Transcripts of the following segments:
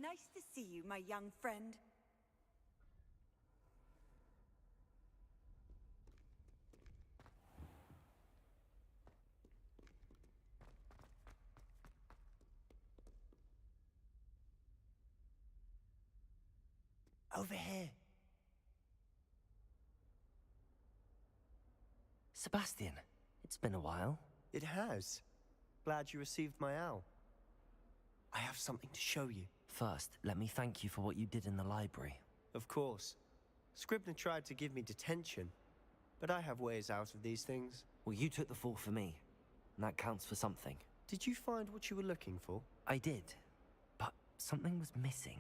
nice to see you, my young friend. Over here. Sebastian, it's been a while. It has. Glad you received my owl. I have something to show you. First, let me thank you for what you did in the library. Of course. Scribner tried to give me detention, but I have ways out of these things. Well, you took the fall for me, and that counts for something. Did you find what you were looking for? I did, but something was missing.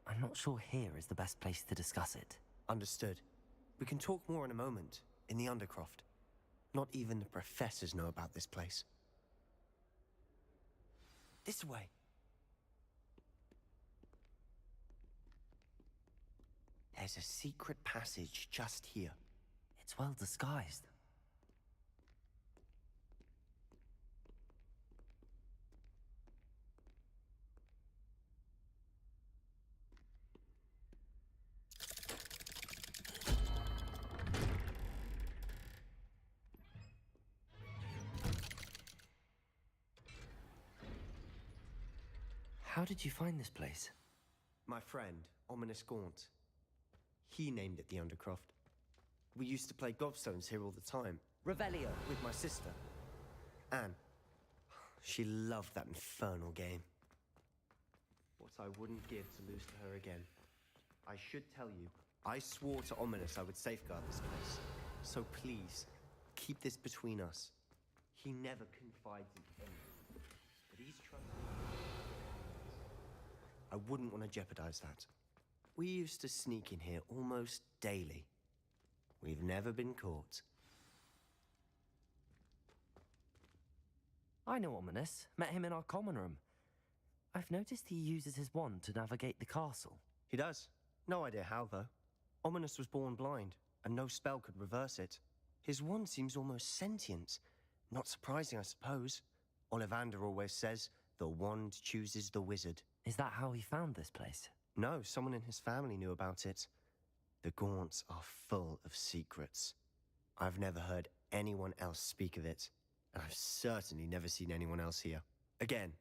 I'm not sure here is the best place to discuss it. Understood. We can talk more in a moment, in the Undercroft. Not even the professors know about this place. This way. There's a secret passage just here. It's well disguised. How did you find this place? My friend, Ominous Gaunt. He named it the Undercroft. We used to play gobstones here all the time. Revelio. With my sister, Anne. She loved that infernal game. What I wouldn't give to lose to her again. I should tell you, I swore to Ominous I would safeguard this place. So please, keep this between us. He never confides in anyone, but he's trusted. I wouldn't want to jeopardize that. We used to sneak in here almost daily. We've never been caught. I know Ominous. Met him in our common room. I've noticed he uses his wand to navigate the castle. He does. No idea how, though. Ominous was born blind, and no spell could reverse it. His wand seems almost sentient. Not surprising, I suppose. Ollivander always says, the wand chooses the wizard. Is that how he found this place? No, someone in his family knew about it. The Gaunts are full of secrets. I've never heard anyone else speak of it, and I've certainly never seen anyone else here. Again,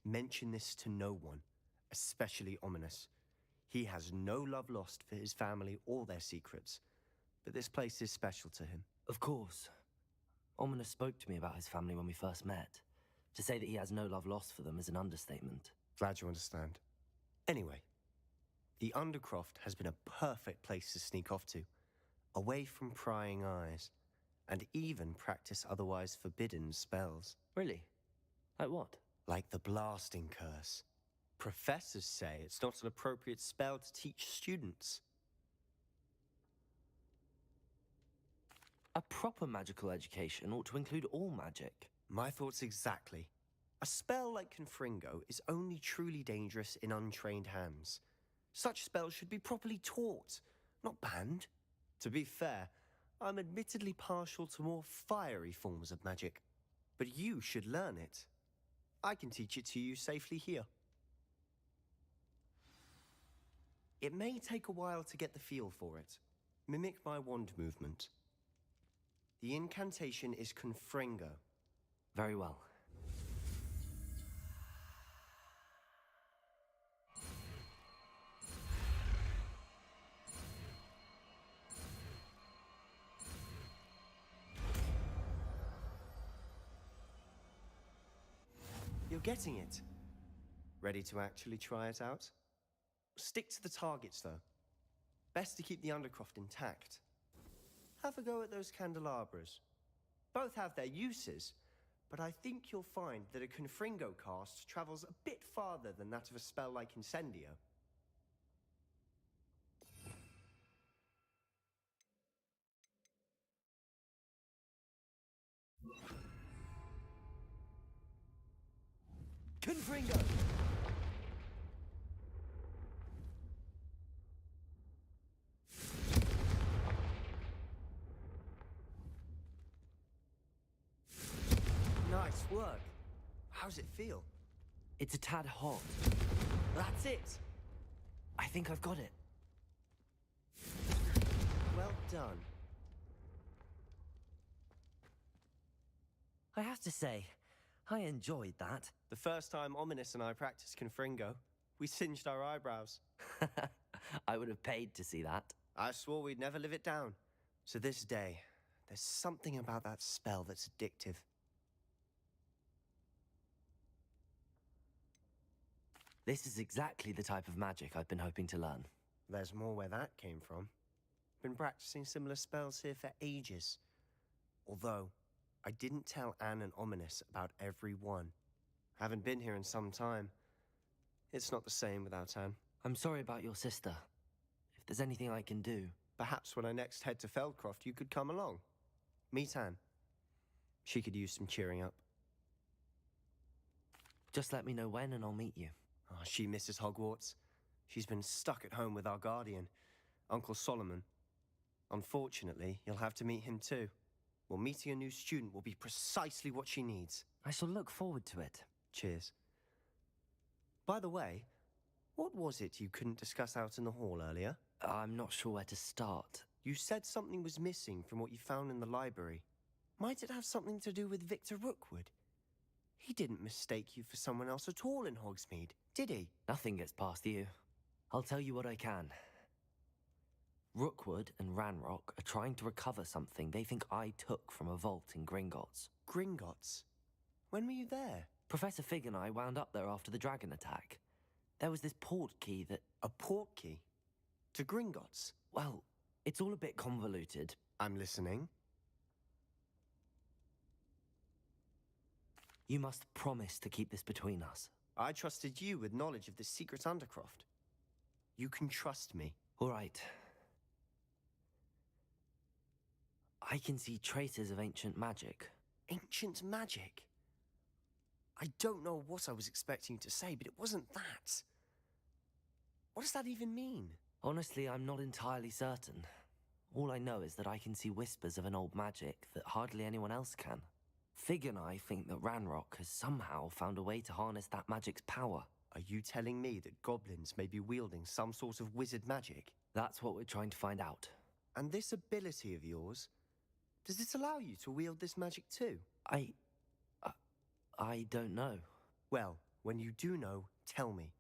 mention this to no one, especially Ominous. He has no love lost for his family or their secrets, but this place is special to him. Of course. Ominous spoke to me about his family when we first met. To say that he has no love lost for them is an understatement. Glad you understand. Anyway, the Undercroft has been a perfect place to sneak off to, away from prying eyes, and even practice otherwise forbidden spells. Really? Like what? Like the blasting curse. Professors say it's not an appropriate spell to teach students. A proper magical education ought to include all magic. My thoughts exactly. A spell like Confringo is only truly dangerous in untrained hands. Such spells should be properly taught, not banned. To be fair, I'm admittedly partial to more fiery forms of magic, but you should learn it. I can teach it to you safely here. It may take a while to get the feel for it. Mimic my wand movement. The incantation is Confringo. Very well. You're getting it. Ready to actually try it out? Stick to the targets, though. Best to keep the Undercroft intact. Have a go at those candelabras. Both have their uses, but I think you'll find that a Confringo cast travels a bit farther than that of a spell like Incendio. Confringo! Nice work. How's it feel? It's a tad hot. That's it! I think I've got it. Well done. I have to say, I enjoyed that. The first time Ominous and I practiced Confringo, we singed our eyebrows. I would have paid to see that. I swore we'd never live it down. To this day, there's something about that spell that's addictive. This is exactly the type of magic I've been hoping to learn. There's more where that came from. Been practicing similar spells here for ages. Although, I didn't tell Anne and Ominous about every one. Haven't been here in some time. It's not the same without Anne. I'm sorry about your sister. If there's anything I can do... Perhaps when I next head to Feldcroft, you could come along. Meet Anne. She could use some cheering up. Just let me know when and I'll meet you. Oh, she misses Hogwarts. She's been stuck at home with our guardian, Uncle Solomon. Unfortunately, you'll have to meet him too. Well, meeting a new student will be precisely what she needs. I shall look forward to it. Cheers. By the way, what was it you couldn't discuss out in the hall earlier? I'm not sure where to start. You said something was missing from what you found in the library. Might it have something to do with Victor Rookwood? He didn't mistake you for someone else at all in Hogsmeade, did he? Nothing gets past you. I'll tell you what I can. Rookwood and Ranrock are trying to recover something they think I took from a vault in Gringotts. Gringotts? When were you there? Professor Fig and I wound up there after the dragon attack. There was this port key that... A port key? To Gringotts? Well, it's all a bit convoluted. I'm listening. You must promise to keep this between us. I trusted you with knowledge of the secret Undercroft. You can trust me. All right. I can see traces of ancient magic. Ancient magic? I don't know what I was expecting you to say, but it wasn't that. What does that even mean? Honestly, I'm not entirely certain. All I know is that I can see whispers of an old magic that hardly anyone else can. Fig and I think that Ranrock has somehow found a way to harness that magic's power. Are you telling me that goblins may be wielding some sort of wizard magic? That's what we're trying to find out. And this ability of yours, does it allow you to wield this magic too? I don't know. Well, when you do know, tell me.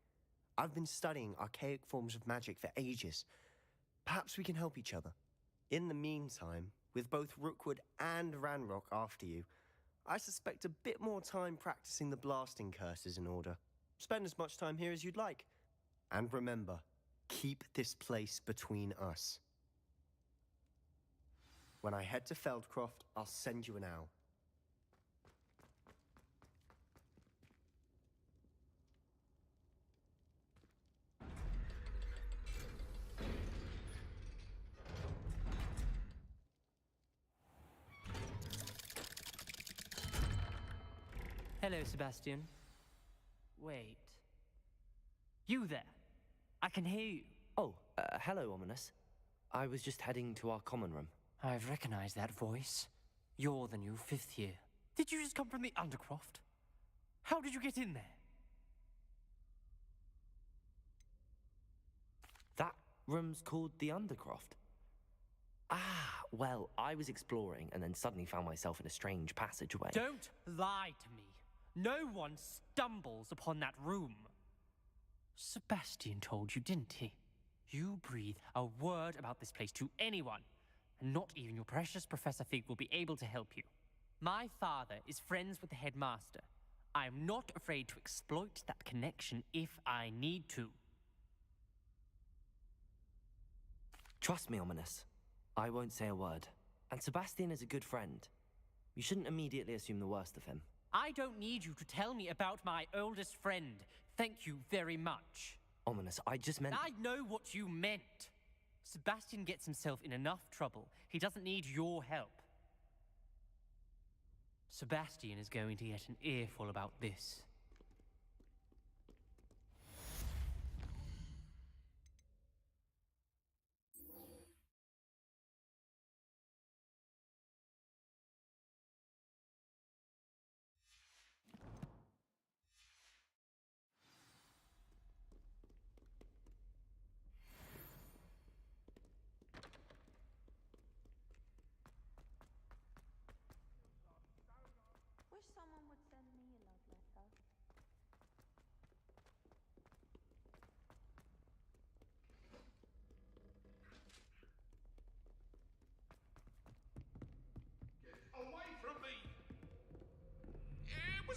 I've been studying archaic forms of magic for ages. Perhaps we can help each other. In the meantime, with both Rookwood and Ranrock after you, I suspect a bit more time practicing the blasting curses in order. Spend as much time here as you'd like. And remember, keep this place between us. When I head to Feldcroft, I'll send you an owl. Hello, Sebastian. Wait. You there? I can hear you. Oh, hello, Ominous. I was just heading to our common room. I've recognized that voice. You're the new 5th year. Did you just come from the Undercroft? How did you get in there? That room's called the Undercroft. Ah, well, I was exploring and then suddenly found myself in a strange passageway. Don't lie to me. No one stumbles upon that room. Sebastian told you, didn't he? You breathe a word about this place to anyone, and not even your precious Professor Fig will be able to help you. My father is friends with the headmaster. I am not afraid to exploit that connection if I need to. Trust me, Ominous. I won't say a word. And Sebastian is a good friend. You shouldn't immediately assume the worst of him. I don't need you to tell me about my oldest friend. Thank you very much. Ominous, I just meant... I know what you meant. Sebastian gets himself in enough trouble. He doesn't need your help. Sebastian is going to get an earful about this.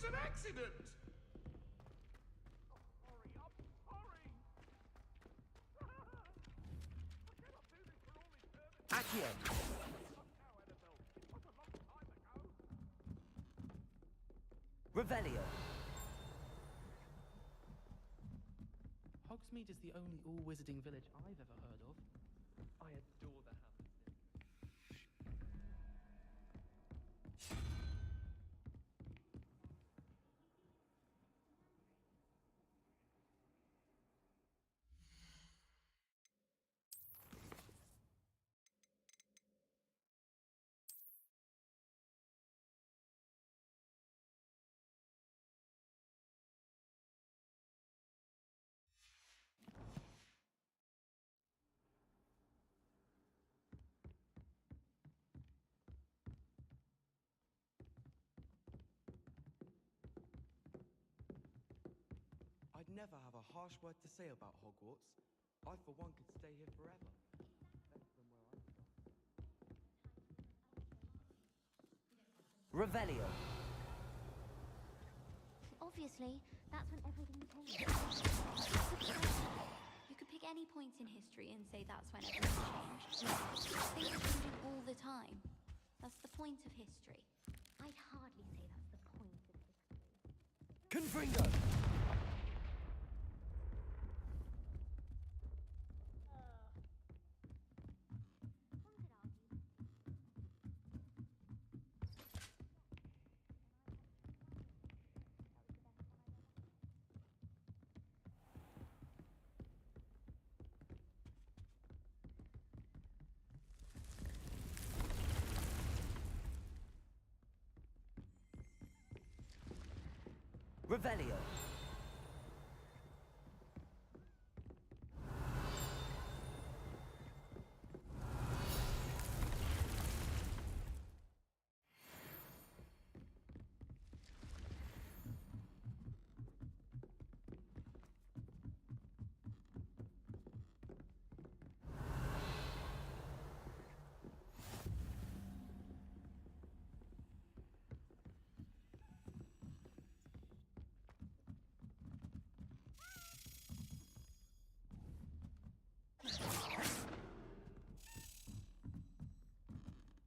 was an accident! Accio! Revelio! Hogsmeade is the only all-wizarding village I've ever heard of. I adore the hamlets. I'd never have a harsh word to say about Hogwarts. I, for one, could stay here forever. Better than where I'm from. Revelio! Obviously, that's when everything changed. You could pick any point in history and say that's when everything changed. Things are changing all the time. That's the point of history. I'd hardly say that's the point of history. Confringo! Revelio!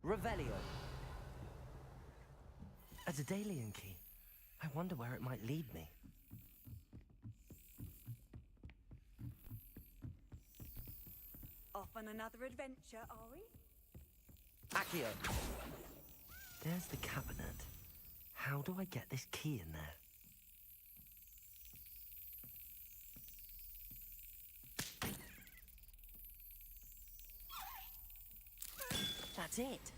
Revelio! A Daedalian key. I wonder where it might lead me. Off on another adventure, are we? Accio! There's the cabinet. How do I get this key in there? That's it.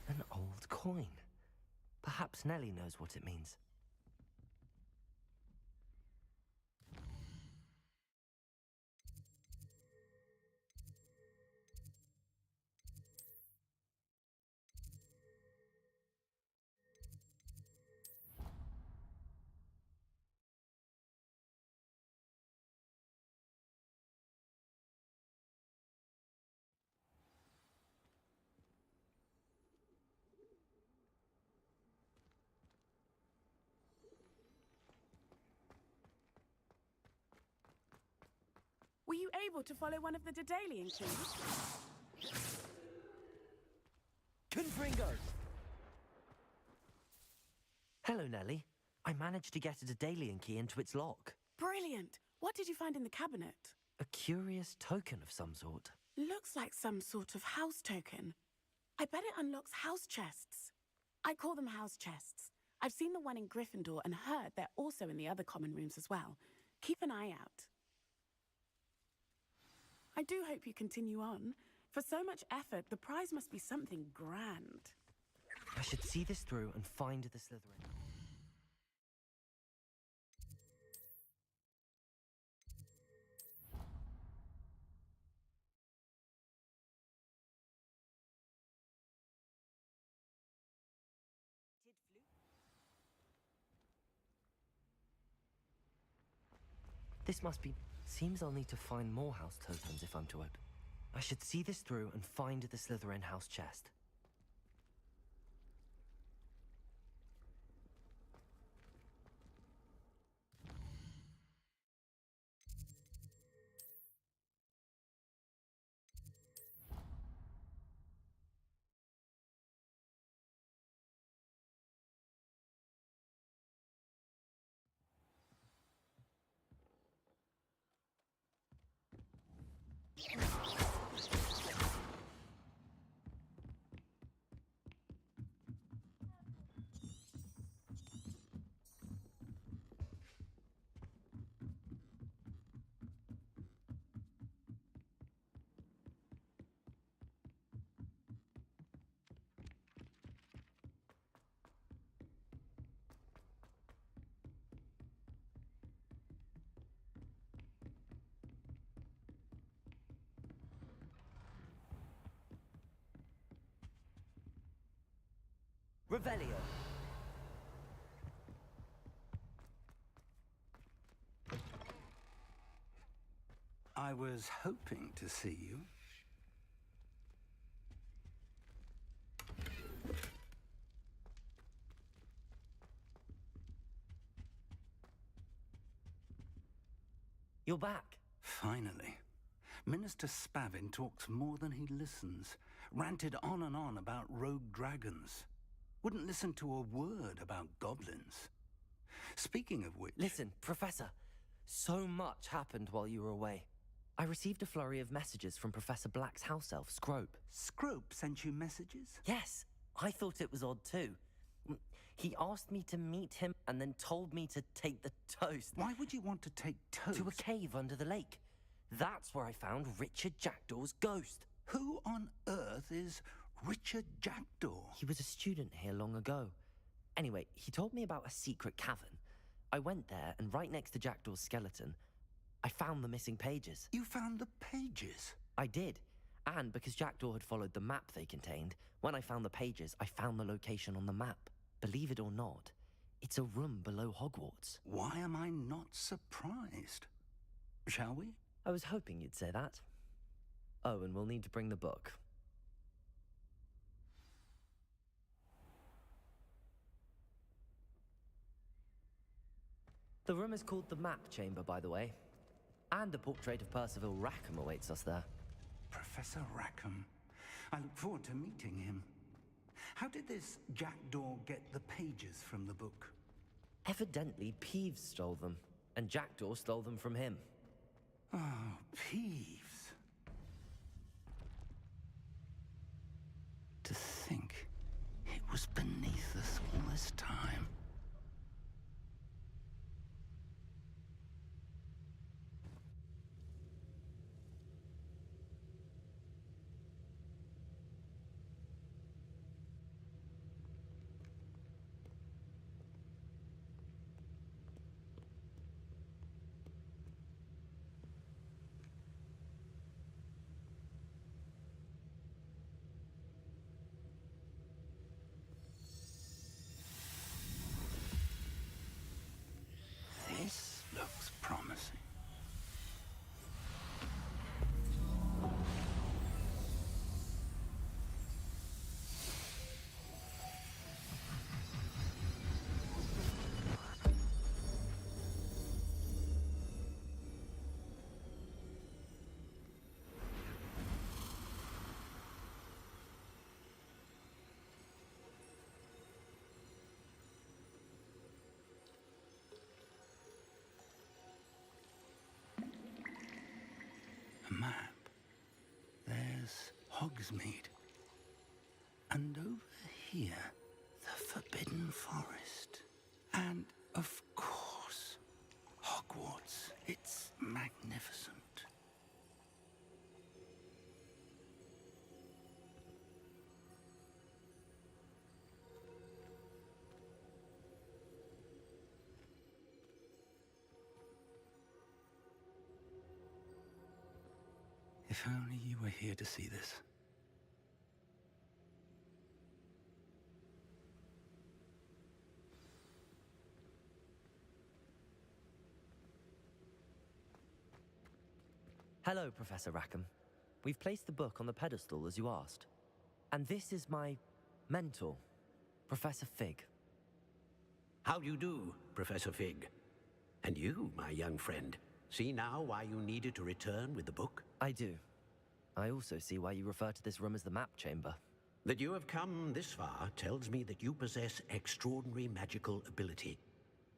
An old coin. Perhaps Nellie knows what it means. Were you able to follow one of the Daedalian keys? Confringo! Hello, Nellie. I managed to get a Daedalian key into its lock. Brilliant! What did you find in the cabinet? A curious token of some sort. Looks like some sort of house token. I bet it unlocks house chests. I call them house chests. I've seen the one in Gryffindor and heard they're also in the other common rooms as well. Keep an eye out. I do hope you continue on. For so much effort, the prize must be something grand. I should see this through and find the Slytherin. This must be... Seems I'll need to find more house tokens if I'm to open. I should see this through and find the Slytherin house chest. Revelio. I was hoping to see you. You're back. Finally. Minister Spavin talks more than he listens. Ranted on and on about rogue dragons. Wouldn't listen to a word about goblins. Speaking of which... Listen, Professor. So much happened while you were away. I received a flurry of messages from Professor Black's house elf, Scrope. Scrope sent you messages? Yes, I thought it was odd too. He asked me to meet him and then told me to take the toast. Why would you want to take toast? To a cave under the lake. That's where I found Richard Jackdaw's ghost. Who on earth is Richard Jackdaw? He was a student here long ago. Anyway, he told me about a secret cavern. I went there, and right next to Jackdaw's skeleton, I found the missing pages. You found the pages? I did. And because Jackdaw had followed the map they contained, when I found the pages, I found the location on the map. Believe it or not, it's a room below Hogwarts. Why am I not surprised? Shall we? I was hoping you'd say that. Oh, and we'll need to bring the book. The room is called the Map Chamber, by the way. And a portrait of Percival Rackham awaits us there. Professor Rackham. I look forward to meeting him. How did this Jackdaw get the pages from the book? Evidently, Peeves stole them, and Jackdaw stole them from him. Oh, Peeves. To think it was beneath us all this time. This looks promising. A map. There's Hogsmeade. And over here, the Forbidden Forest. And, of course, Hogwarts. It's magnificent. If only you were here to see this. Hello, Professor Rackham. We've placed the book on the pedestal as you asked. And this is my mentor, Professor Fig. How do you do, Professor Fig? And you, my young friend, see now why you needed to return with the book? I do. I also see why you refer to this room as the Map Chamber. That you have come this far tells me that you possess extraordinary magical ability,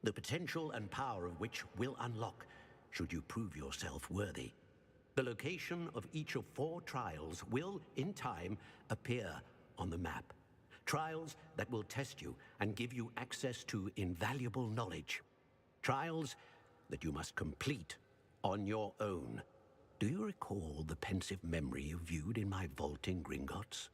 the potential and power of which will unlock should you prove yourself worthy. The location of each of 4 trials will, in time, appear on the map. Trials that will test you and give you access to invaluable knowledge. Trials that you must complete on your own. Do you recall the pensive memory you viewed in my vault in Gringotts?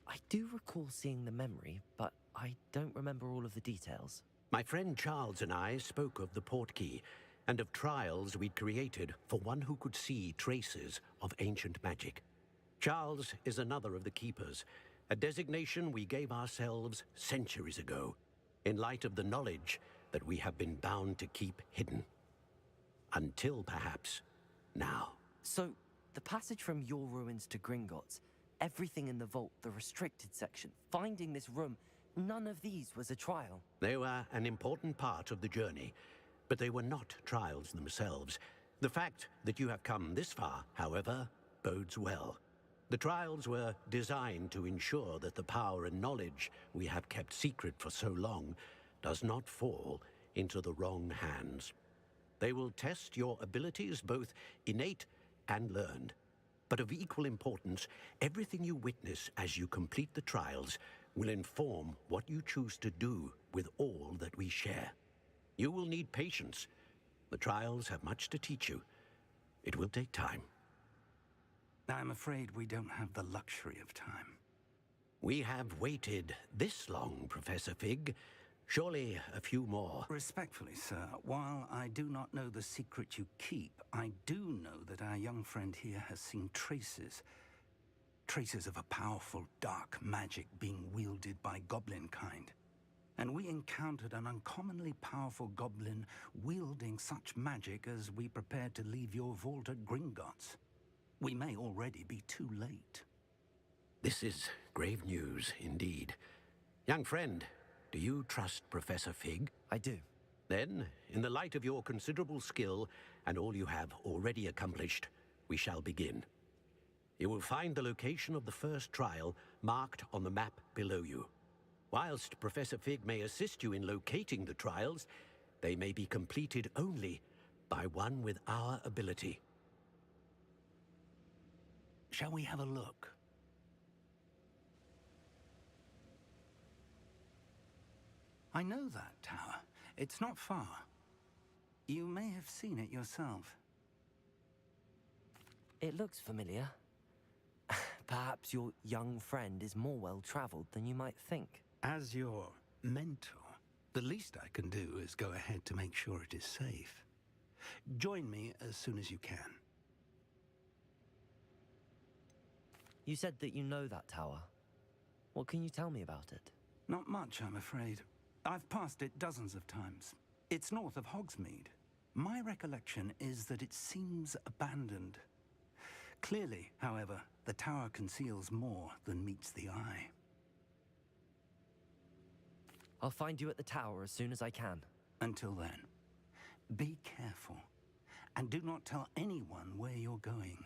I do recall seeing the memory, but I don't remember all of the details. My friend Charles and I spoke of the portkey and of trials we'd created for one who could see traces of ancient magic. Charles is another of the Keepers, a designation we gave ourselves centuries ago, in light of the knowledge that we have been bound to keep hidden. Until perhaps now. So, the passage from your ruins to Gringotts, everything in the vault, the restricted section, finding this room, none of these was a trial. They were an important part of the journey, but they were not trials themselves. The fact that you have come this far, however, bodes well. The trials were designed to ensure that the power and knowledge we have kept secret for so long does not fall into the wrong hands. They will test your abilities, both innate and learned. But of equal importance, everything you witness as you complete the trials will inform what you choose to do with all that we share. You will need patience. The trials have much to teach you. It will take time. I'm afraid we don't have the luxury of time. We have waited this long, Professor Fig. Surely a few more. Respectfully, sir, while I do not know the secret you keep, I do know that our young friend here has seen traces of a powerful dark magic being wielded by goblin kind. And we encountered an uncommonly powerful goblin wielding such magic as we prepared to leave your vault at Gringotts. We may already be too late. This is grave news indeed. Young friend, do you trust Professor Fig? I do. Then, in the light of your considerable skill and all you have already accomplished, we shall begin. You will find the location of the first trial marked on the map below you. Whilst Professor Fig may assist you in locating the trials, they may be completed only by one with our ability. Shall we have a look? I know that tower. It's not far. You may have seen it yourself. It looks familiar. Perhaps your young friend is more well-traveled than you might think. As your mentor, the least I can do is go ahead to make sure it is safe. Join me as soon as you can. You said that you know that tower. What can you tell me about it? Not much, I'm afraid. I've passed it dozens of times. It's north of Hogsmeade. My recollection is that it seems abandoned. Clearly, however, the tower conceals more than meets the eye. I'll find you at the tower as soon as I can. Until then, be careful, and do not tell anyone where you're going.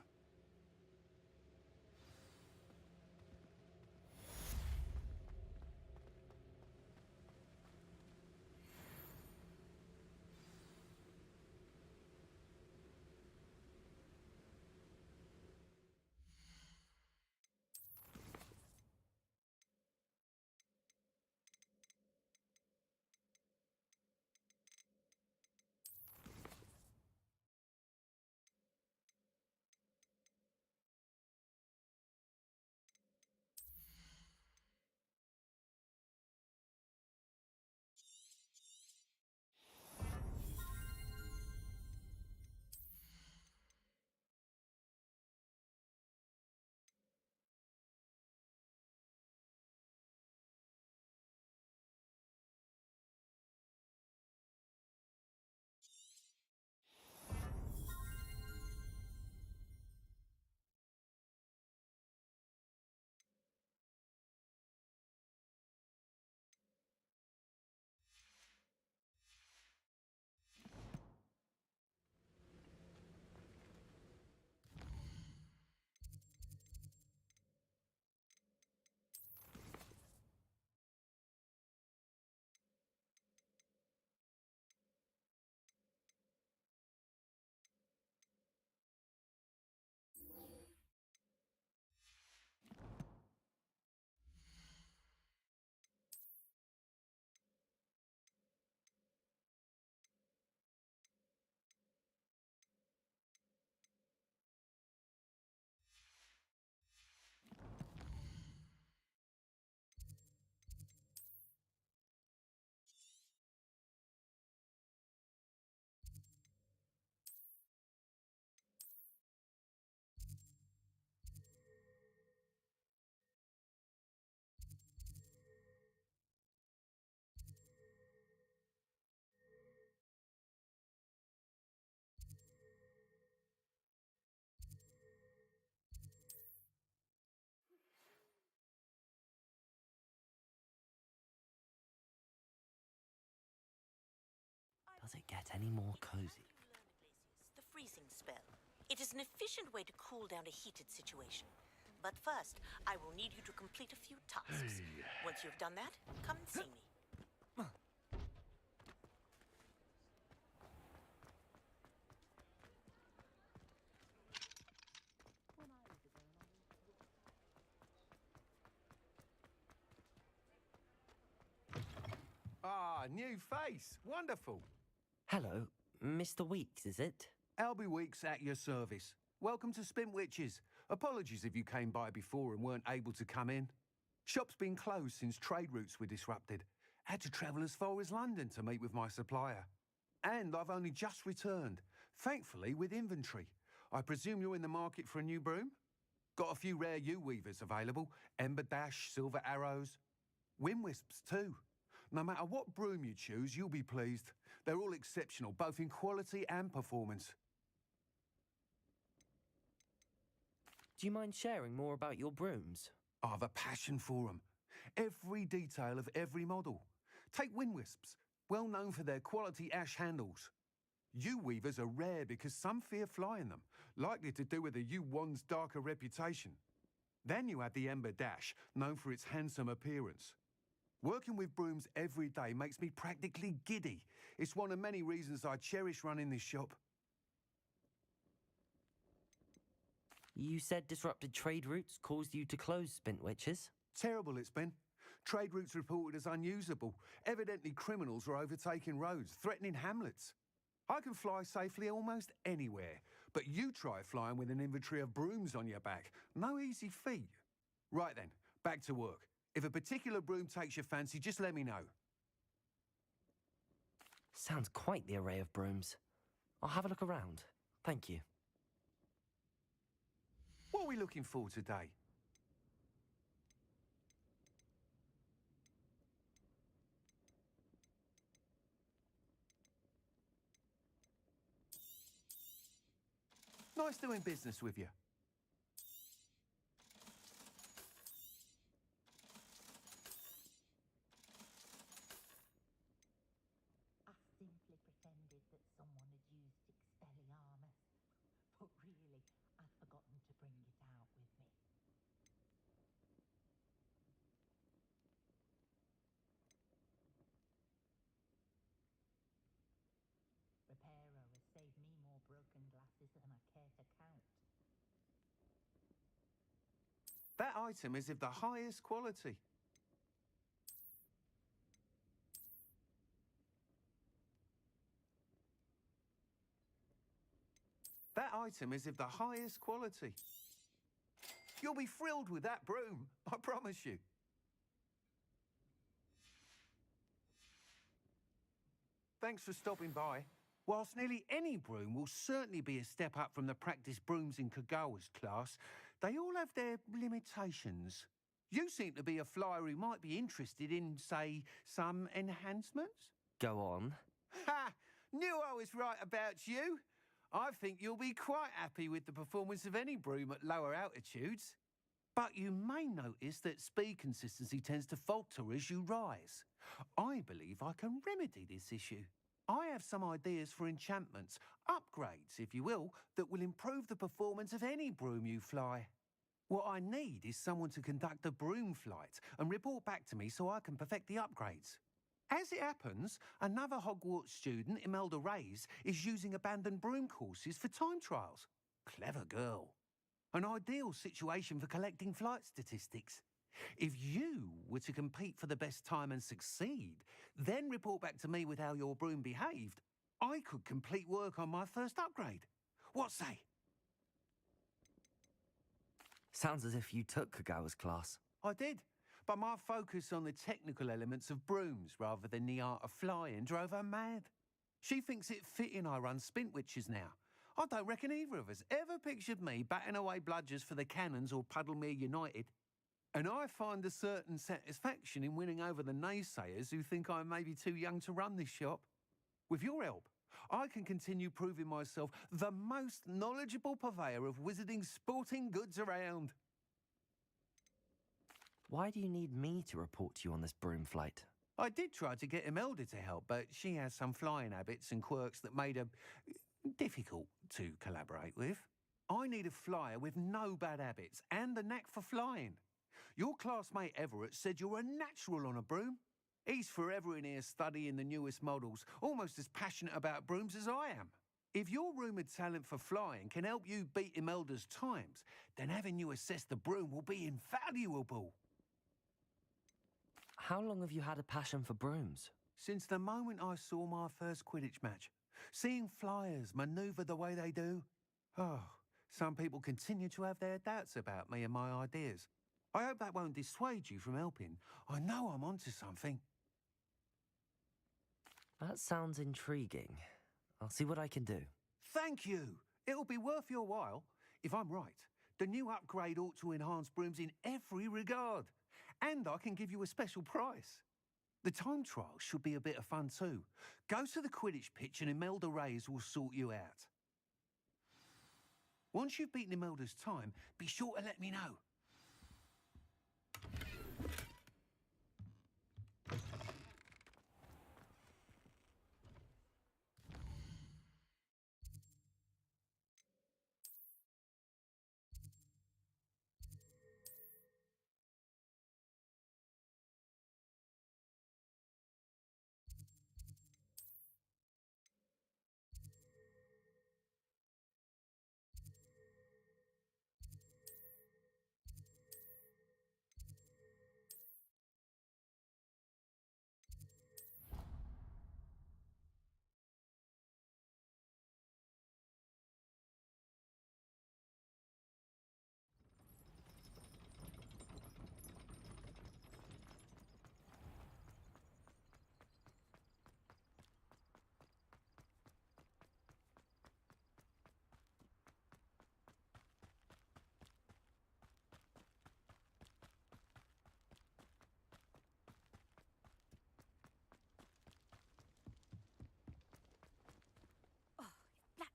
it get any more cozy? The freezing spell. It is an efficient way to cool down a heated situation. But first, I will need you to complete a few tasks. Once you've done that, come and see me. Ah, new face. Wonderful. Hello, Mr. Weeks, is it? Albie Weeks at your service. Welcome to Spintwitches. Apologies if you came by before and weren't able to come in. Shop's been closed since trade routes were disrupted. Had to travel as far as London to meet with my supplier. And I've only just returned, thankfully with inventory. I presume you're in the market for a new broom? Got a few rare U-weavers available. Ember Dash, Silver Arrows. Wind Wisps too. No matter what broom you choose, you'll be pleased. They're all exceptional, both in quality and performance. Do you mind sharing more about your brooms? I have a passion for them. Every detail of every model. Take Wind Wisps, well known for their quality ash handles. U-weavers are rare because some fear flying them, likely to do with the U-wand's darker reputation. Then you have the Ember Dash, known for its handsome appearance. Working with brooms every day makes me practically giddy. It's one of many reasons I cherish running this shop. You said disrupted trade routes caused you to close Spintwitches? Terrible it's been. Trade routes reported as unusable. Evidently criminals were overtaking roads, threatening hamlets. I can fly safely almost anywhere, but you try flying with an inventory of brooms on your back. No easy feat. Right then, back to work. If a particular broom takes your fancy, just let me know. Sounds quite the array of brooms. I'll have a look around. Thank you. What are we looking for today? Nice doing business with you. Simply pretended that someone had used Expelliarmus, but really, I'd forgotten to bring it out with me. Reparo has saved me more broken glasses than I care to count. That item is of the highest quality. That item is of the highest quality. You'll be thrilled with that broom, I promise you. Thanks for stopping by. Whilst nearly any broom will certainly be a step up from the practice brooms in Kagawa's class, they all have their limitations. You seem to be a flyer who might be interested in, say, some enhancements? Go on. Ha! Knew I was right about you. I think you'll be quite happy with the performance of any broom at lower altitudes. But you may notice that speed consistency tends to falter as you rise. I believe I can remedy this issue. I have some ideas for enchantments, upgrades, if you will, that will improve the performance of any broom you fly. What I need is someone to conduct a broom flight and report back to me so I can perfect the upgrades. As it happens, another Hogwarts student, Imelda Reyes, is using abandoned broom courses for time trials. Clever girl. An ideal situation for collecting flight statistics. If you were to compete for the best time and succeed, then report back to me with how your broom behaved, I could complete work on my first upgrade. What say? Sounds as if you took Kagawa's class. I did, but my focus on the technical elements of brooms rather than the art of flying drove her mad. She thinks it fitting I run Spintwitches now. I don't reckon either of us ever pictured me batting away bludgers for the Cannons or Puddlemere United. And I find a certain satisfaction in winning over the naysayers who think I may be too young to run this shop. With your help, I can continue proving myself the most knowledgeable purveyor of wizarding sporting goods around. Why do you need me to report to you on this broom flight? I did try to get Imelda to help, but she has some flying habits and quirks that made her difficult to collaborate with. I need a flyer with no bad habits and the knack for flying. Your classmate Everett said you're a natural on a broom. He's forever in here studying the newest models, almost as passionate about brooms as I am. If your rumoured talent for flying can help you beat Imelda's times, then having you assess the broom will be invaluable. How long have you had a passion for brooms? Since the moment I saw my first Quidditch match, seeing flyers manoeuvre the way they do. Oh, some people continue to have their doubts about me and my ideas. I hope that won't dissuade you from helping. I know I'm onto something. That sounds intriguing. I'll see what I can do. Thank you. It'll be worth your while. If I'm right, the new upgrade ought to enhance brooms in every regard. And I can give you a special price. The time trial should be a bit of fun too. Go to the Quidditch pitch and Imelda Reyes will sort you out. Once you've beaten Imelda's time, be sure to let me know.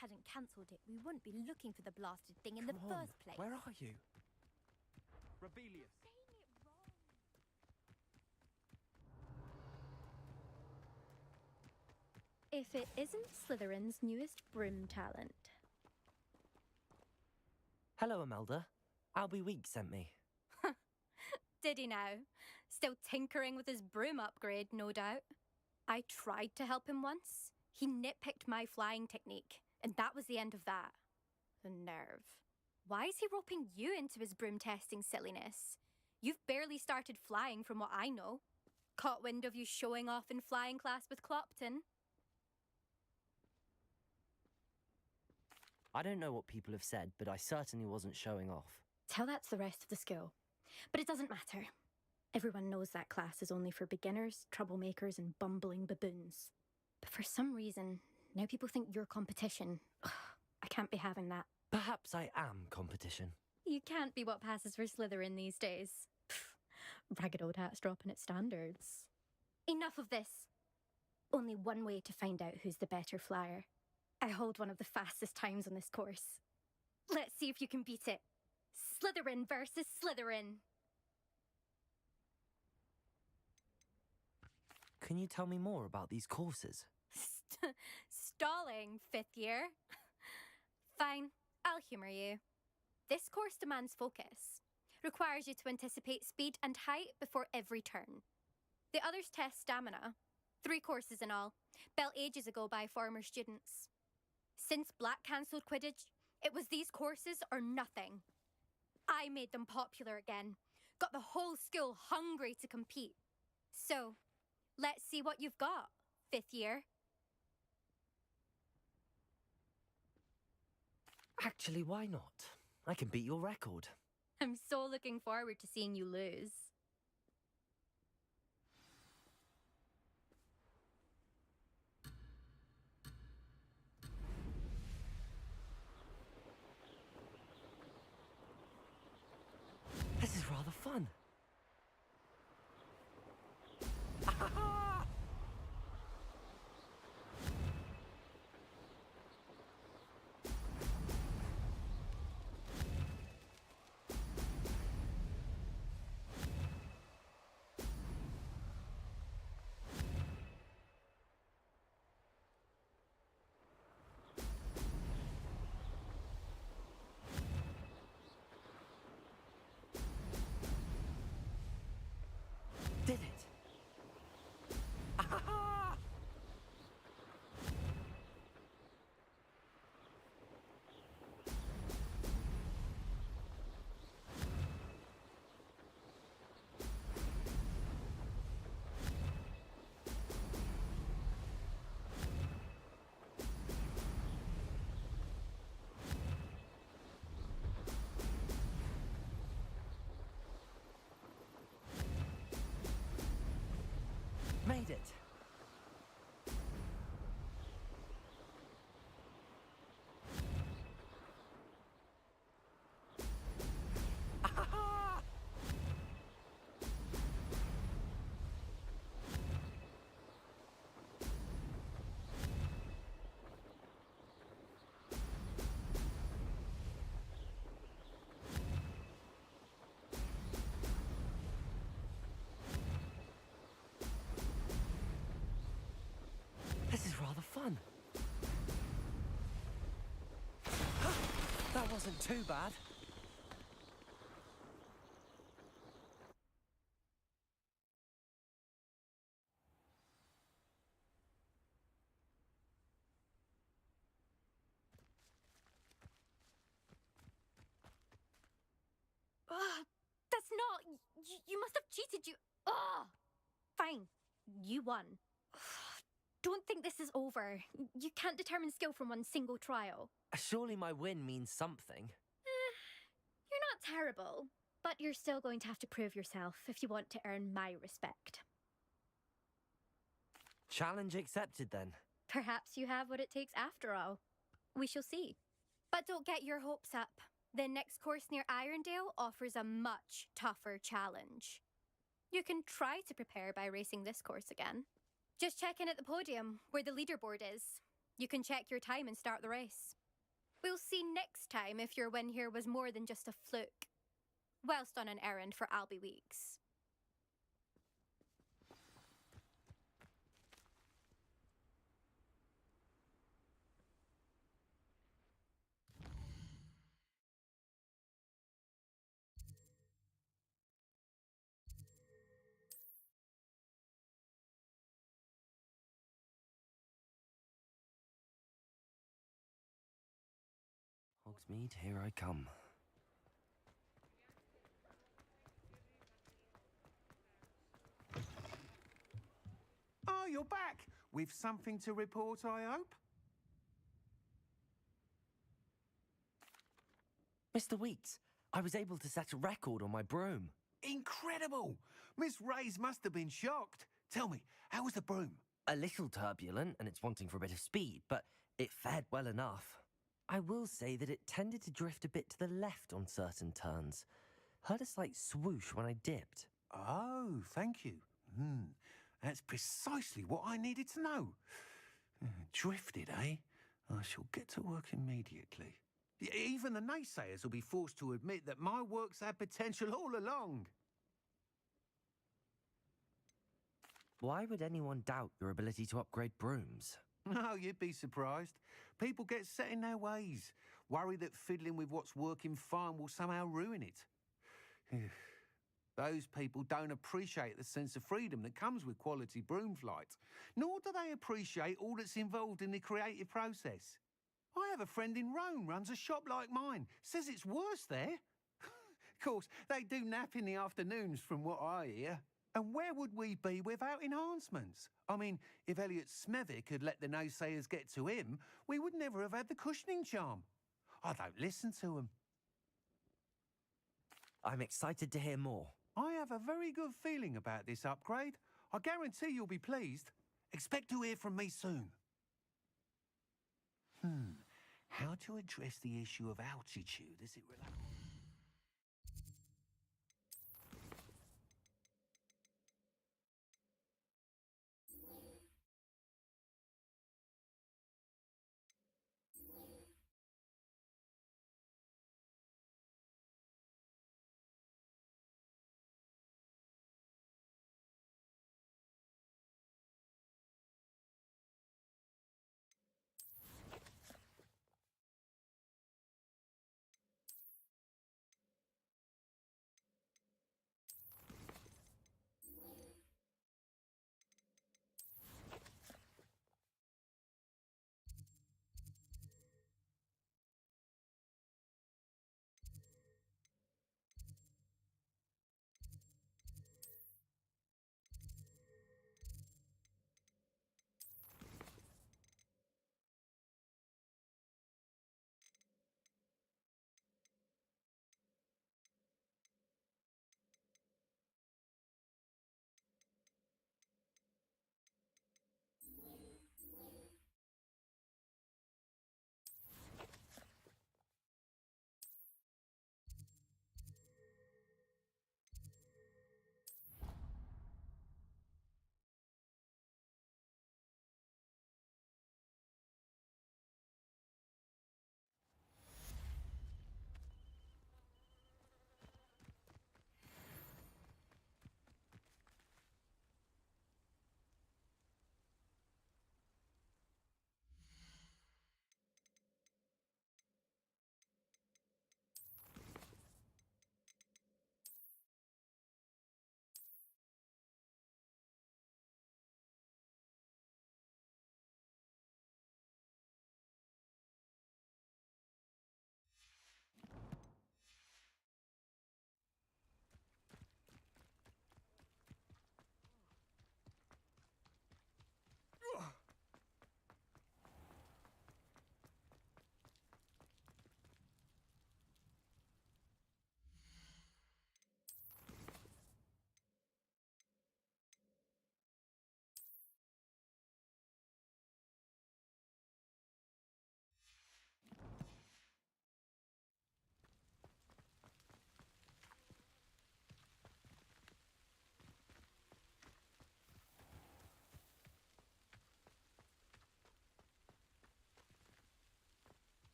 Hadn't cancelled it, we wouldn't be looking for the blasted thing in the first place. Where are you? Rebellious. If it isn't Slytherin's newest broom talent. Hello, Imelda. Albie Week sent me. Did he now? Still tinkering with his broom upgrade, no doubt. I tried to help him once. He nitpicked my flying technique, and that was the end of that. The nerve. Why is he roping you into his broom testing silliness? You've barely started flying from what I know. Caught wind of you showing off in flying class with Clopton. I don't know what people have said, but I certainly wasn't showing off. Tell that to the rest of the school. But it doesn't matter. Everyone knows that class is only for beginners, troublemakers, and bumbling baboons. But for some reason, now people think you're competition. Ugh, I can't be having that. Perhaps I am competition. You can't be what passes for Slytherin these days. Pfft, ragged old hat's dropping its standards. Enough of this. Only one way to find out who's the better flyer. I hold one of the fastest times on this course. Let's see if you can beat it. Slytherin versus Slytherin. Can you tell me more about these courses? Stalling, 5th year. Fine, I'll humour you. This course demands focus. Requires you to anticipate speed and height before every turn. The others test stamina. 3 courses in all, built ages ago by former students. Since Black cancelled Quidditch, it was these courses or nothing. I made them popular again. Got the whole school hungry to compete. So, let's see what you've got, 5th year. Actually, why not? I can beat your record. I'm so looking forward to seeing you lose. This is rather fun. wasn't too bad. Ugh, that's not... You must have cheated, you... Ugh! Fine. You won. Don't think this is over. You can't determine skill from one single trial. Surely my win means something. You're not terrible, but you're still going to have to prove yourself if you want to earn my respect. Challenge accepted, then. Perhaps you have what it takes after all. We shall see. But don't get your hopes up. The next course near Irondale offers a much tougher challenge. You can try to prepare by racing this course again. Just check in at the podium, where the leaderboard is. You can check your time and start the race. We'll see next time if your win here was more than just a fluke. Whilst on an errand for Albie Weeks. Hogsmeade, here I come. Oh, you're back! With something to report, I hope? Mr. Weeks, I was able to set a record on my broom. Incredible! Miss Reyes must have been shocked. Tell me, how was the broom? A little turbulent, and it's wanting for a bit of speed, but it fared well enough. I will say that it tended to drift a bit to the left on certain turns. Heard a slight swoosh when I dipped. Oh, thank you. That's precisely what I needed to know. Drifted, eh? I shall get to work immediately. Even the naysayers will be forced to admit that my work's had potential all along. Why would anyone doubt your ability to upgrade brooms? No, you'd be surprised. People get set in their ways, worry that fiddling with what's working fine will somehow ruin it. Those people don't appreciate the sense of freedom that comes with quality broom flight, nor do they appreciate all that's involved in the creative process. I have a friend in Rome runs a shop like mine, says it's worse there. Of course, they do nap in the afternoons from what I hear. And where would we be without enhancements? I mean, if Elliot Smethwick had let the naysayers get to him, we would never have had the cushioning charm. I don't listen to them. I'm excited to hear more. I have a very good feeling about this upgrade. I guarantee you'll be pleased. Expect to hear from me soon. How to address the issue of altitude as it relates...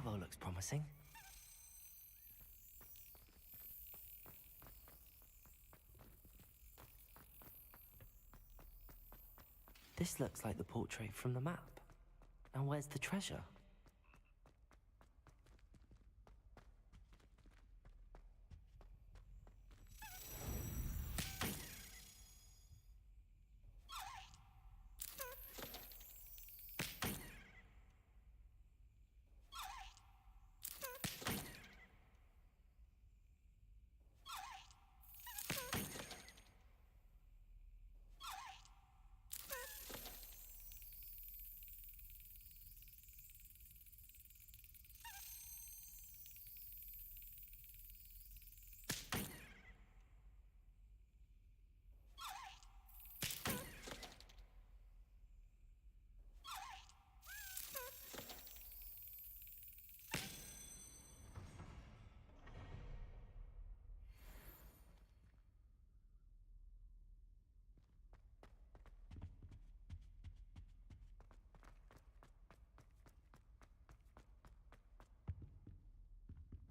stairwell looks promising. This looks like the portrait from the map. Now where's the treasure?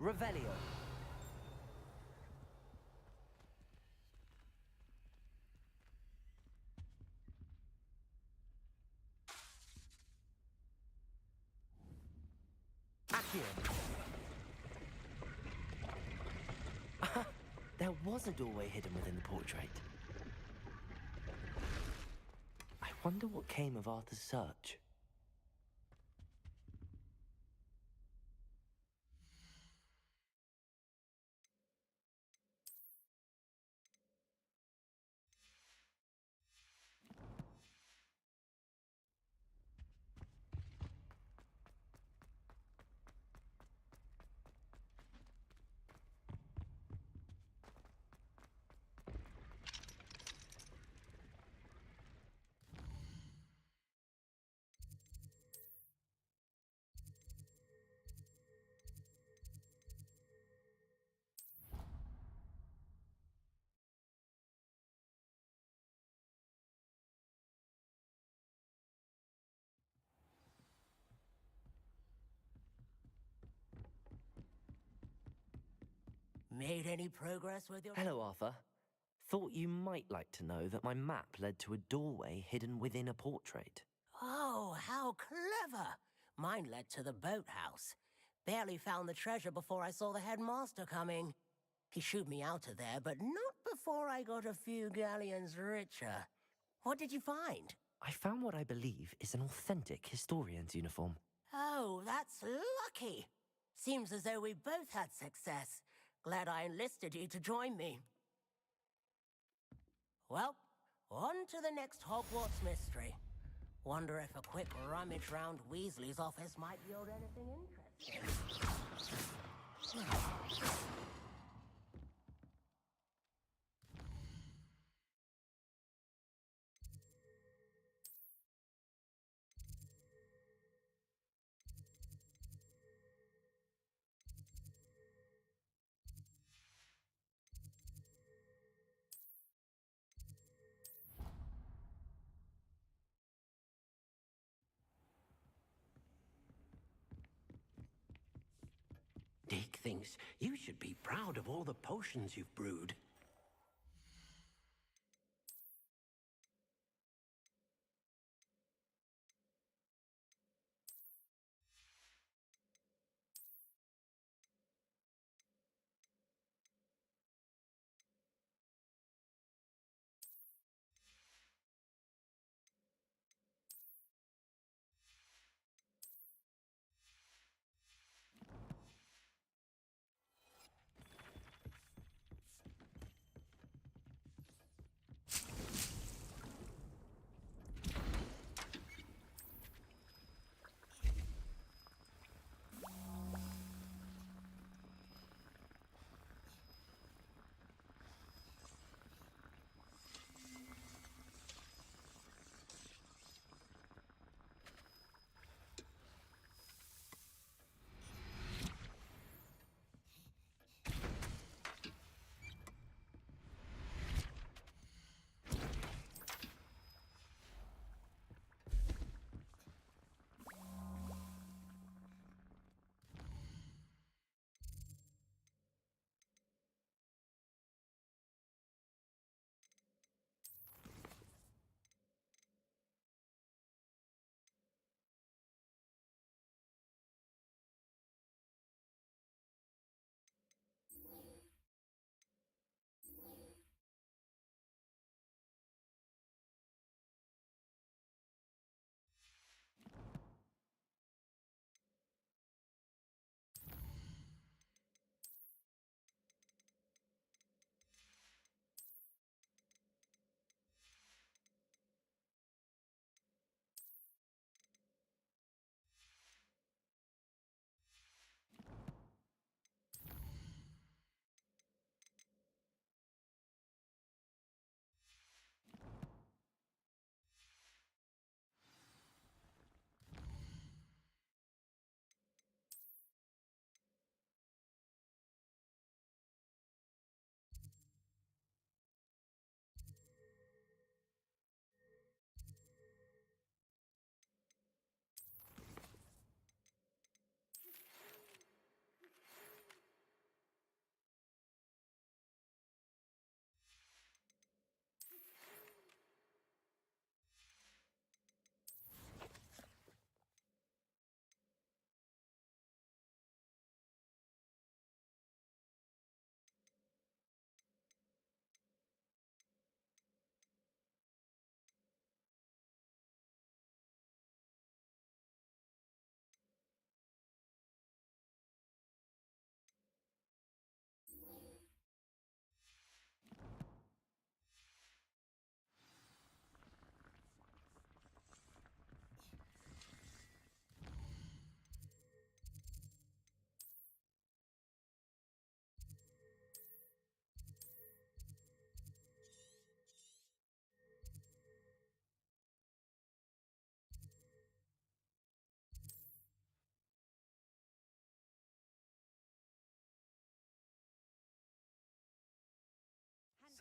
Revelio. There was a doorway hidden within the portrait. I wonder what came of Arthur's search. Made any progress with your... Hello, Arthur. Thought you might like to know that my map led to a doorway hidden within a portrait. Oh, how clever! Mine led to the boathouse. Barely found the treasure before I saw the headmaster coming. He shooed me out of there, but not before I got a few galleons richer. What did you find? I found what I believe is an authentic historian's uniform. Oh, that's lucky. Seems as though we both had success. Glad I enlisted you to join me. Well, on to the next Hogwarts mystery. Wonder if a quick rummage round Weasley's office might yield anything interesting. Dick thinks you should be proud of all the potions you've brewed.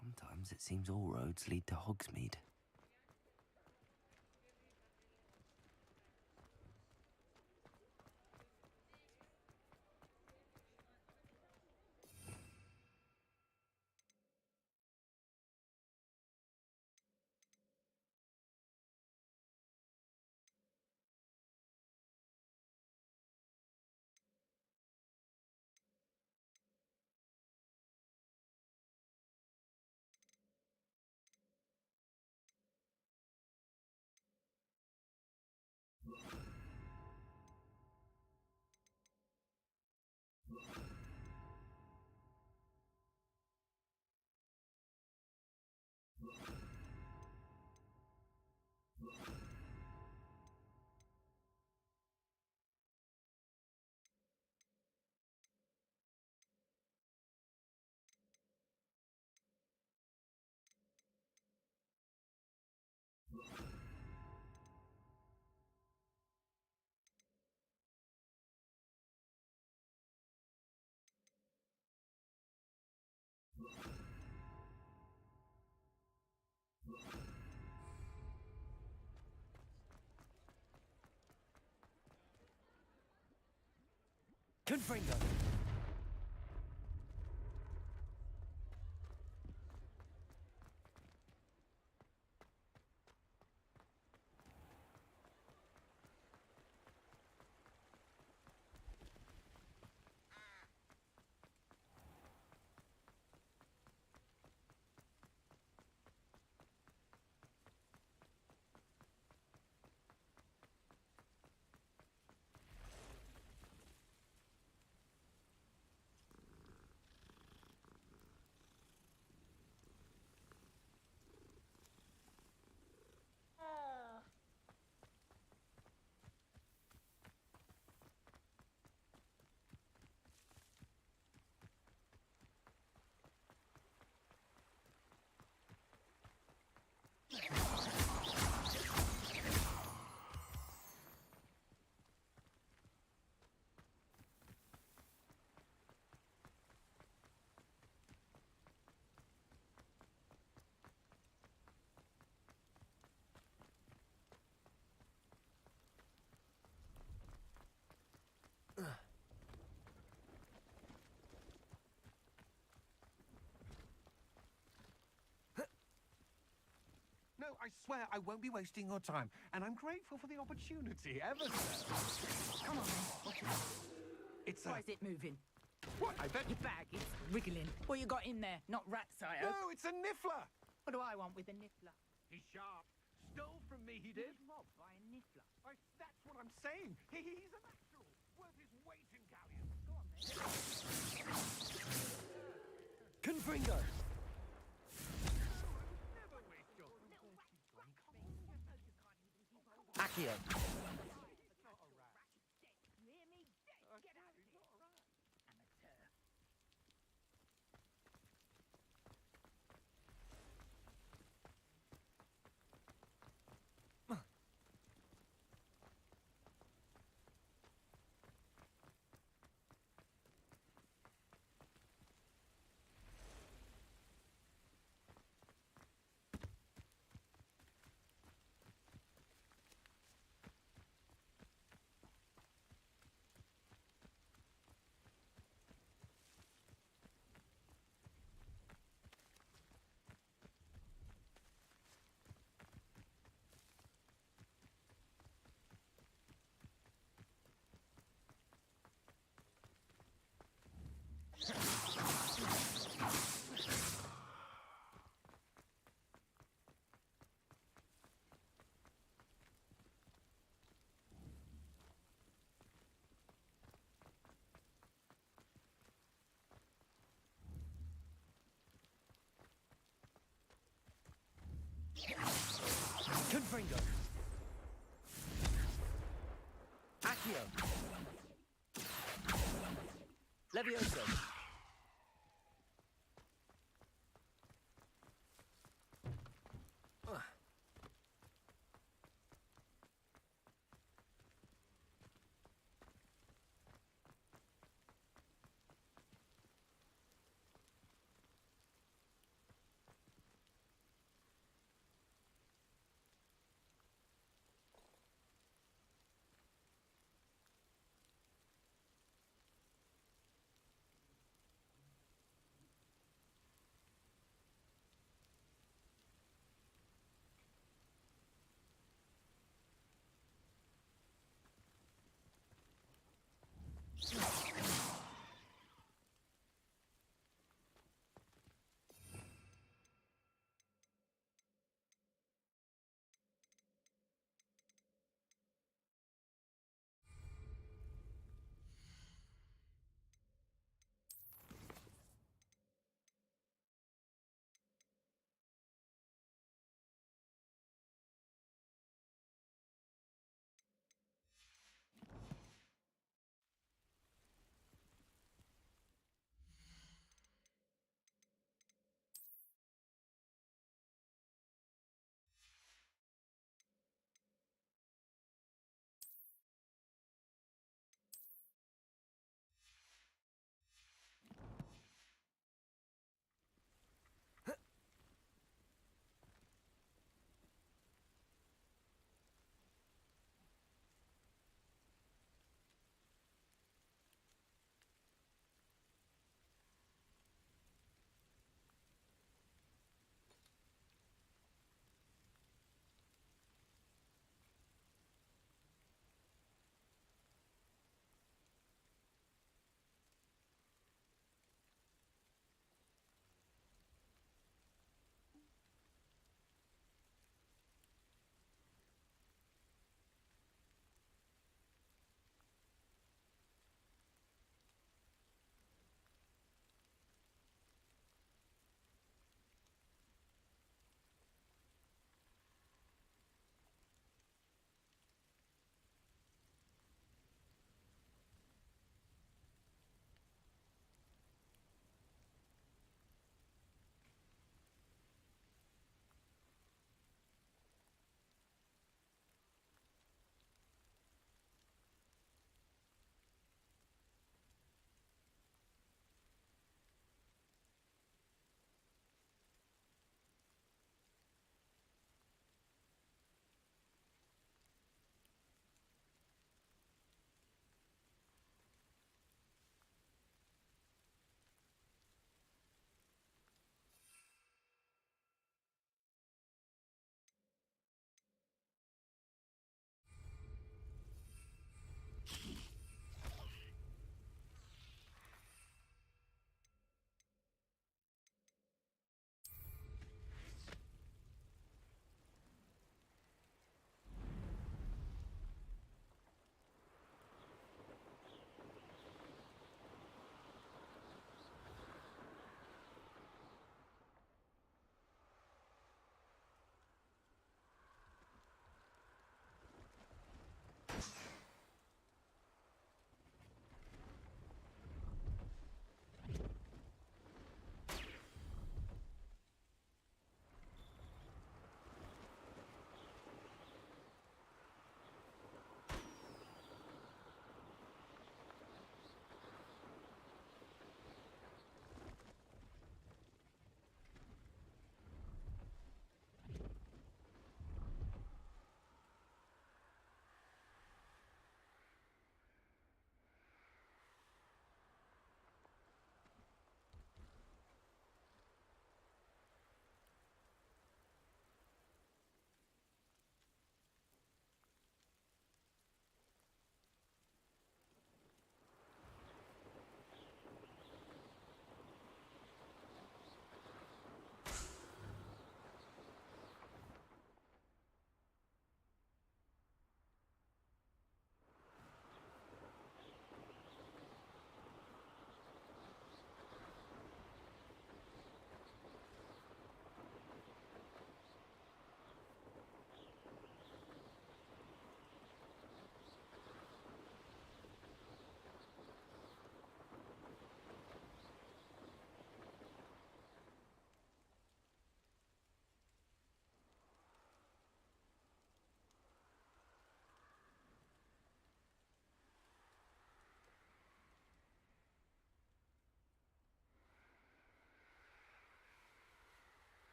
Sometimes it seems all roads lead to Hogsmeade. Confringo! No, I swear I won't be wasting your time, and I'm grateful for the opportunity, ever so. Come on, then. It's Why is it moving? What? I bet Your bag, it's wriggling. What you got in there? Not rats, I hope. No, it's a niffler! What do I want with a niffler? He's sharp. Stole from me, he did. Robbed by a niffler. That's what I'm saying. He's a natural. Worth his weight in galleons. Go on, then. Confringo! Accio. Confringo. Accio. Levioso.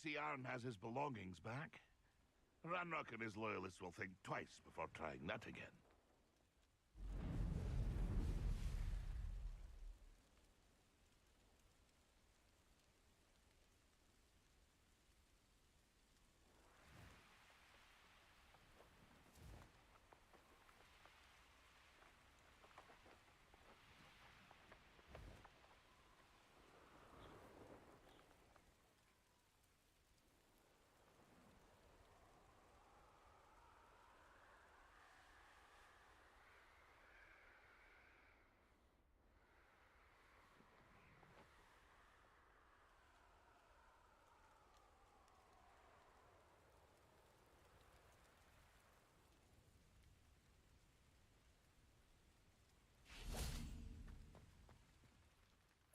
see Arn has his belongings back. Ranrock and his loyalists will think twice before trying that again.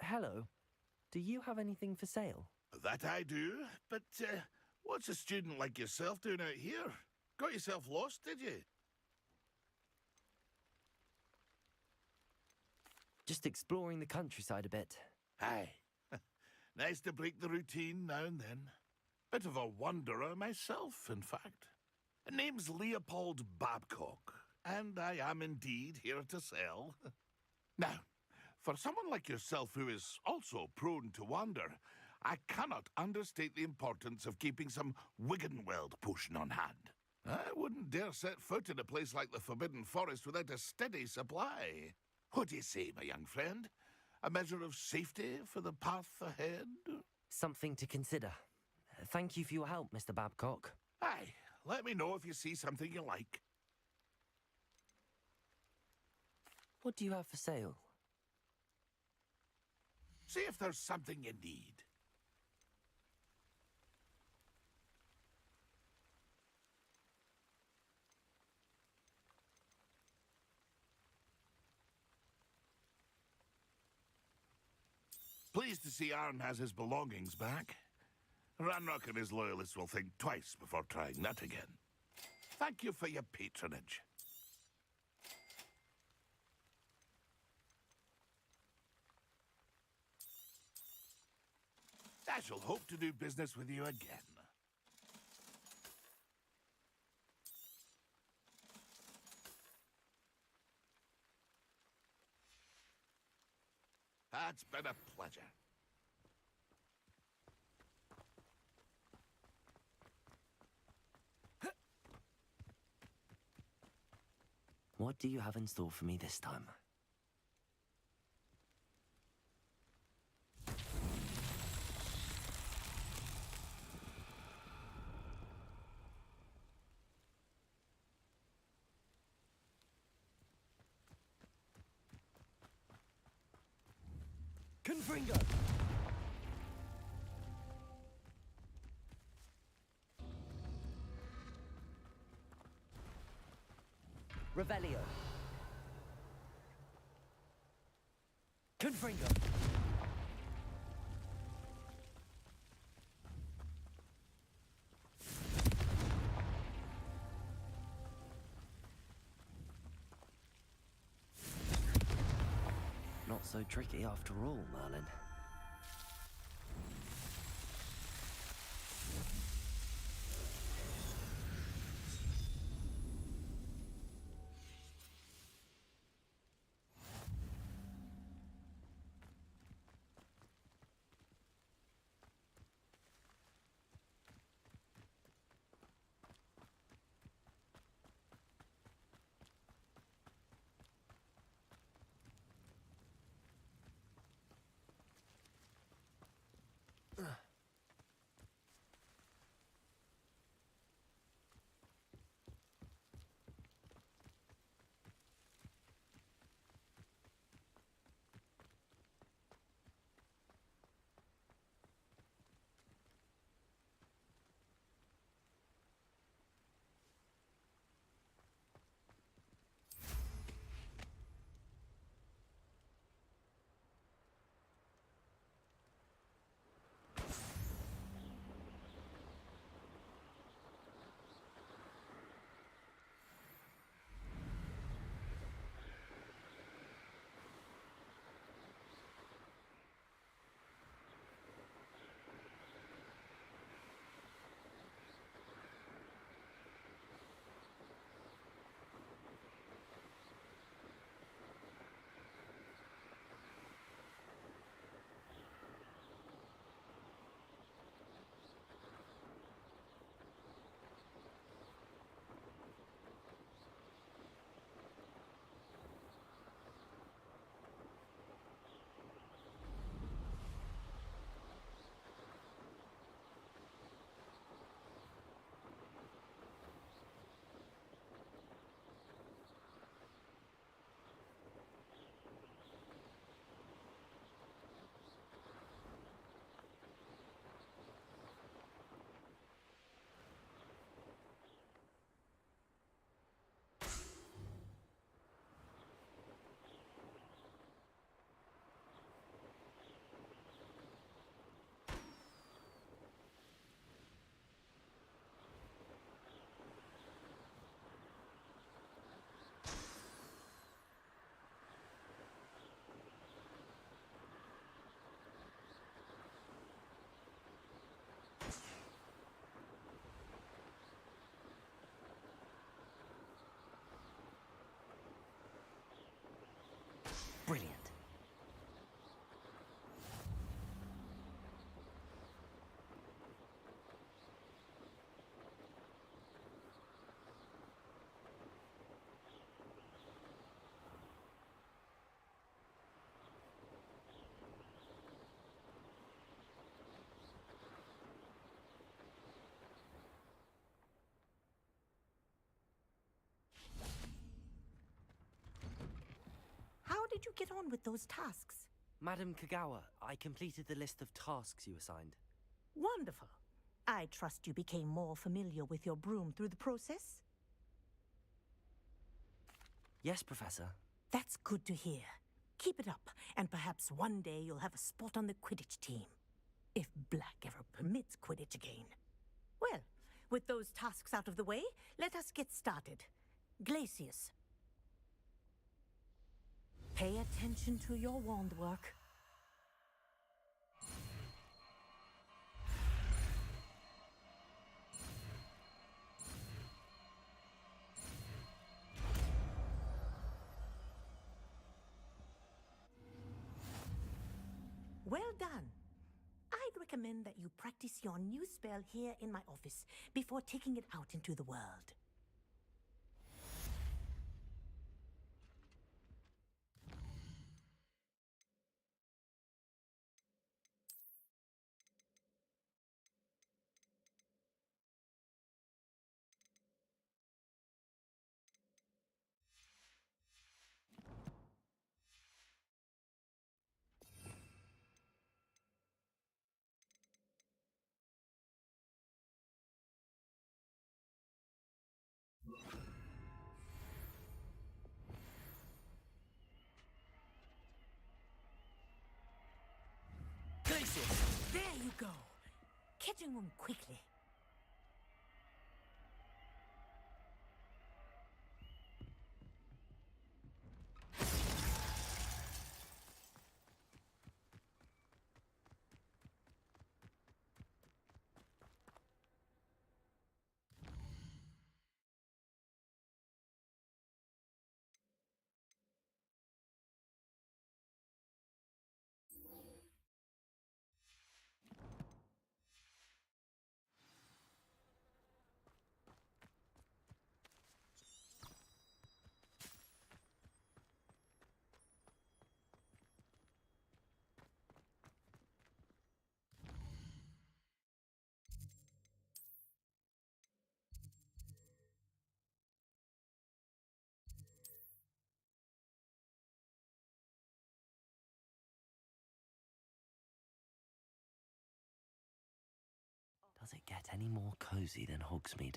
Hello. Do you have anything for sale? That I do, but what's a student like yourself doing out here? Got yourself lost, did you? Just exploring the countryside a bit. Aye. Nice to break the routine now and then. Bit of a wanderer myself, in fact. Name's Leopold Babcock, and I am indeed here to sell. Now, for someone like yourself who is also prone to wander, I cannot understate the importance of keeping some Wiggenweld potion on hand. I wouldn't dare set foot in a place like the Forbidden Forest without a steady supply. What do you say, my young friend? A measure of safety for the path ahead? Something to consider. Thank you for your help, Mr. Babcock. Aye, let me know if you see something you like. What do you have for sale? See if there's something you need. Pleased to see Arn has his belongings back. Ranrock and his loyalists will think twice before trying that again. Thank you for your patronage. I shall hope to do business with you again. It's been a pleasure. What do you have in store for me this time? Confringo! Revelio. Confringo. Not so tricky after all, Merlin. did you get on with those tasks? Madam Kagawa, I completed the list of tasks you assigned. Wonderful. I trust you became more familiar with your broom through the process? Yes, Professor. That's good to hear. Keep it up, and perhaps one day you'll have a spot on the Quidditch team. If Black ever permits Quidditch again. Well, with those tasks out of the way, let us get started. Glacius. Pay attention to your wand work. Well done. I'd recommend that you practice your new spell here in my office before taking it out into the world. There you go. Catching on quickly. Does it get any more cozy than Hogsmeade?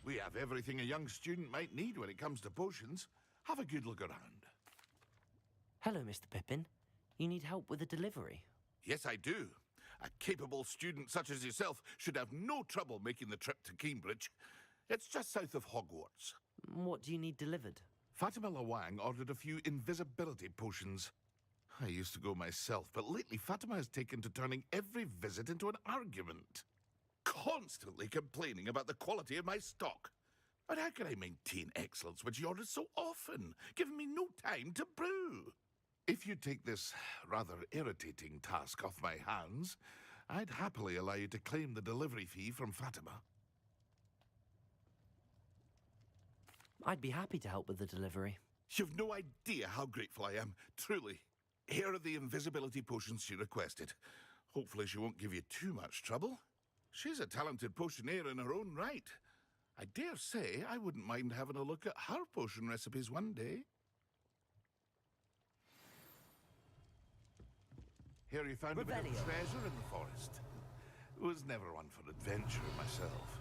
We have everything a young student might need when it comes to potions. Have a good look around. Hello, Mr. Pippin. You need help with a delivery? Yes, I do. A capable student such as yourself should have no trouble making the trip to Cambridge. It's just south of Hogwarts. What do you need delivered? Fatima Lawang ordered a few invisibility potions. I used to go myself, but lately Fatima has taken to turning every visit into an argument. Constantly complaining about the quality of my stock. But how can I maintain excellence when she orders so often, giving me no time to brew? If you take this rather irritating task off my hands, I'd happily allow you to claim the delivery fee from Fatima. I'd be happy to help with the delivery. You've no idea how grateful I am, truly. Here are the invisibility potions she requested. Hopefully she won't give you too much trouble. She's a talented potioneer in her own right. I dare say I wouldn't mind having a look at her potion recipes one day. Here you found a bit of treasure in the forest. Was never one for adventure myself.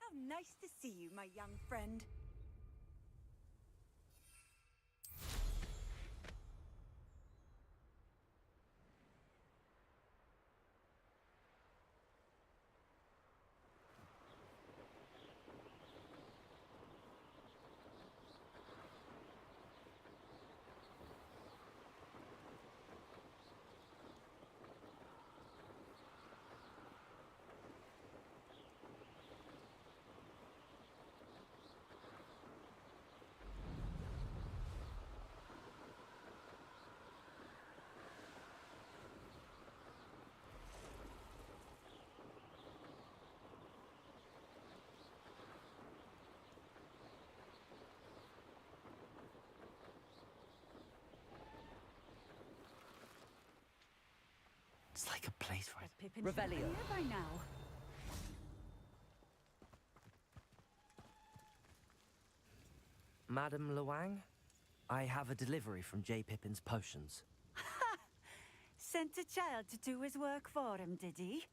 How nice to see you, my young friend. It's like a place right. Revelio. Here by now. Madam Luang, I have a delivery from J. Pippin's potions. Sent a child to do his work for him, did he?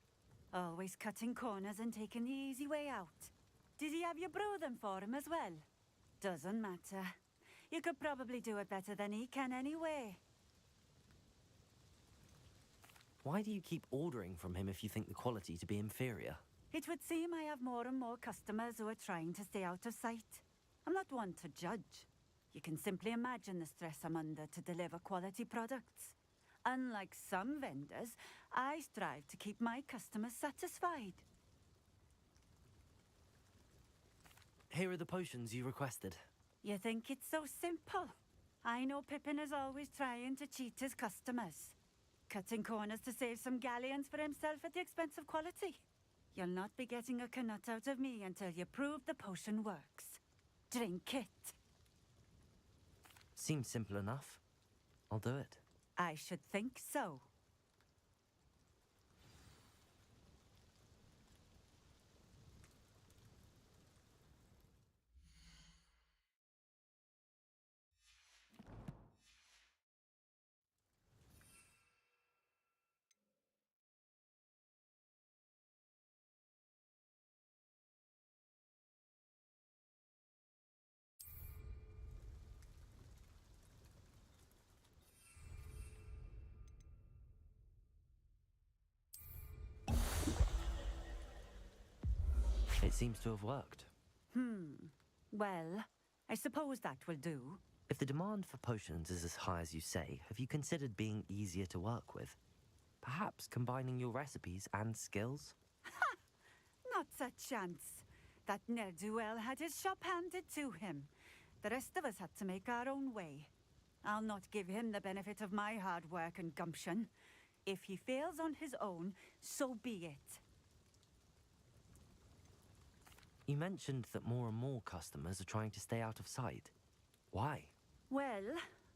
Always cutting corners and taking the easy way out. Did he have you brew them for him as well? Doesn't matter. You could probably do it better than he can anyway. Why do you keep ordering from him if you think the quality to be inferior? It would seem I have more and more customers who are trying to stay out of sight. I'm not one to judge. You can simply imagine the stress I'm under to deliver quality products. Unlike some vendors, I strive to keep my customers satisfied. Here are the potions you requested. You think it's so simple? I know Pippin is always trying to cheat his customers. Cutting corners to save some galleons for himself at the expense of quality. You'll not be getting a knut out of me until you prove the potion works. Drink it. Seems simple enough. I'll do it. I should think so. It seems to have worked. Well, I suppose that will do. If the demand for potions is as high as you say, have you considered being easier to work with? Perhaps combining your recipes and skills? Not a chance. That ne'er-do-well had his shop handed to him. The rest of us had to make our own way. I'll not give him the benefit of my hard work and gumption. If he fails on his own, so be it. You mentioned that more and more customers are trying to stay out of sight. Why? Well,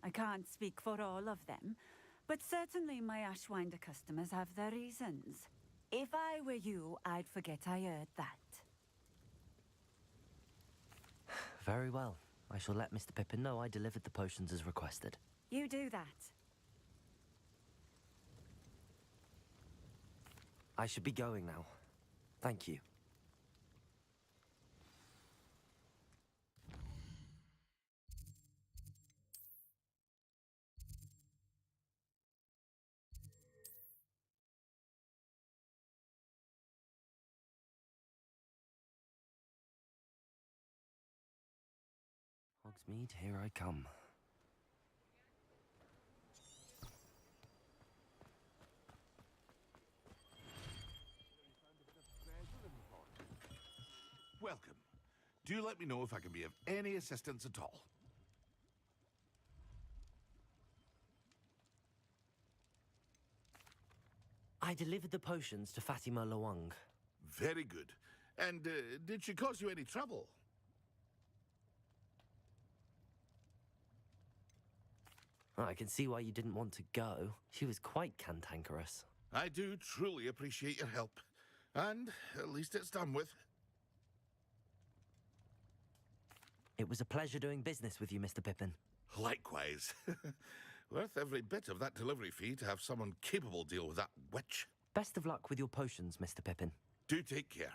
I can't speak for all of them, but certainly my Ashwinder customers have their reasons. If I were you, I'd forget I heard that. Very well. I shall let Mr. Pippin know I delivered the potions as requested. You do that. I should be going now. Thank you. Hogsmeade, here I come. Welcome. Do let me know if I can be of any assistance at all. I delivered the potions to Fatima Luang. Very good. And did she cause you any trouble? I can see why you didn't want to go. She was quite cantankerous. I do truly appreciate your help. And at least it's done with. It was a pleasure doing business with you, Mr. Pippin. Likewise. Worth every bit of that delivery fee to have someone capable deal with that witch. Best of luck with your potions, Mr. Pippin. Do take care.